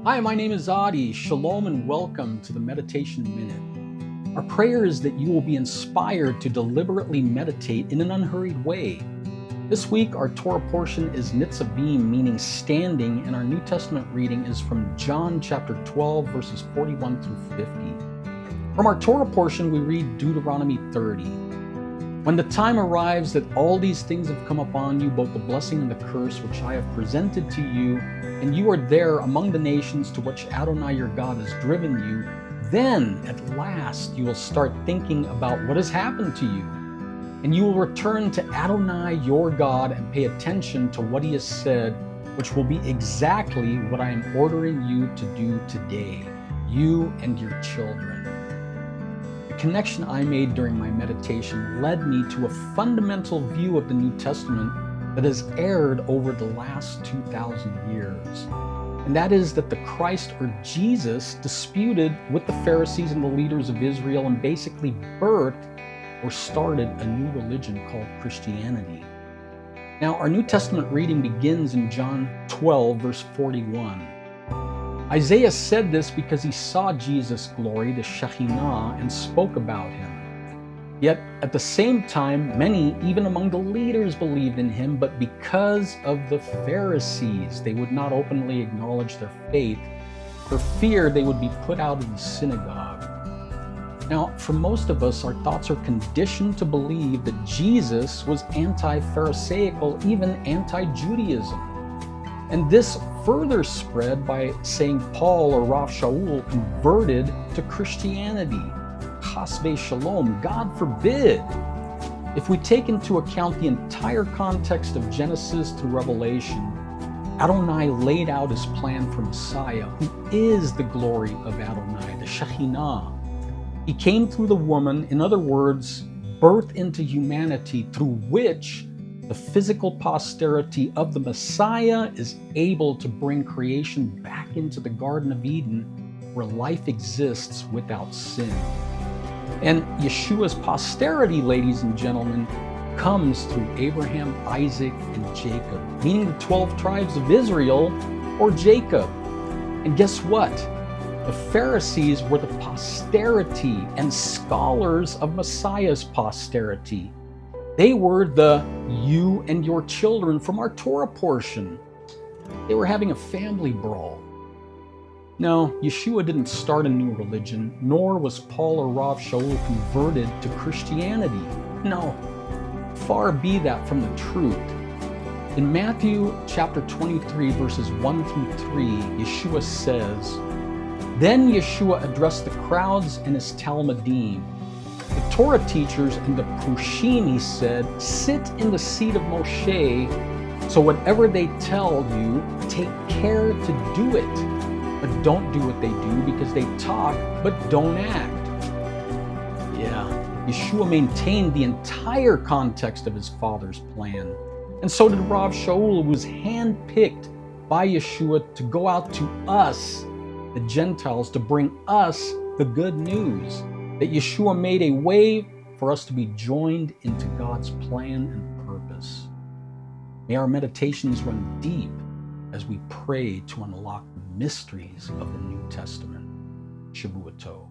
Hi, my name is Adi. Shalom and welcome to the Meditation Minute. Our prayer is that you will be inspired to deliberately meditate in an unhurried way. This week, our Torah portion is Nitzvim, meaning standing, and our New Testament reading is from John chapter 12, verses 41 through 50. From our Torah portion, we read Deuteronomy 30. When the time arrives that all these things have come upon you, both the blessing and the curse which I have presented to you, and you are there among the nations to which Adonai your God has driven you, then at last you will start thinking about what has happened to you. And you will return to Adonai your God and pay attention to what he has said, which will be exactly what I am ordering you to do today, you and your children. The connection I made during my meditation led me to a fundamental view of the New Testament that has erred over the last 2,000 years. And that is that the Christ or Jesus disputed with the Pharisees and the leaders of Israel and basically birthed or started a new religion called Christianity. Now, our New Testament reading begins in John 12, verse 41. Isaiah said this because he saw Jesus' glory, the Shekinah, and spoke about him. Yet, at the same time, many, even among the leaders, believed in him, but because of the Pharisees, they would not openly acknowledge their faith for fear they would be put out of the synagogue. Now, for most of us, our thoughts are conditioned to believe that Jesus was anti-Pharisaical, even anti-Judaism. And this further spread by saying Paul or Rav Shaul converted to Christianity. Chas v'shalom, God forbid. If we take into account the entire context of Genesis through Revelation, Adonai laid out his plan for Messiah, who is the glory of Adonai, the Shekinah. He came through the woman, in other words, birthed into humanity, through which the physical posterity of the Messiah is able to bring creation back into the Garden of Eden, where life exists without sin. And Yeshua's posterity, ladies and gentlemen, comes through Abraham, Isaac, and Jacob, meaning the 12 tribes of Israel or Jacob. And guess what? The Pharisees were the posterity and scholars of Messiah's posterity. They were the you and your children from our Torah portion. They were having a family brawl. No, Yeshua didn't start a new religion, nor was Paul or Rav Shaul converted to Christianity. No, far be that from the truth. In Matthew chapter 23, verses 1 through 3, Yeshua says, Then Yeshua addressed the crowds in his Talmudim. The Torah teachers and the Prushim, he said, sit in the seat of Moshe, so whatever they tell you, take care to do it. But don't do what they do because they talk but don't act. Yeah, Yeshua maintained the entire context of his Father's plan. And so did Rav Shaul, who was handpicked by Yeshua to go out to us, the Gentiles, to bring us the good news. That Yeshua made a way for us to be joined into God's plan and purpose. May our meditations run deep as we pray to unlock the mysteries of the New Testament. Shavua Tov.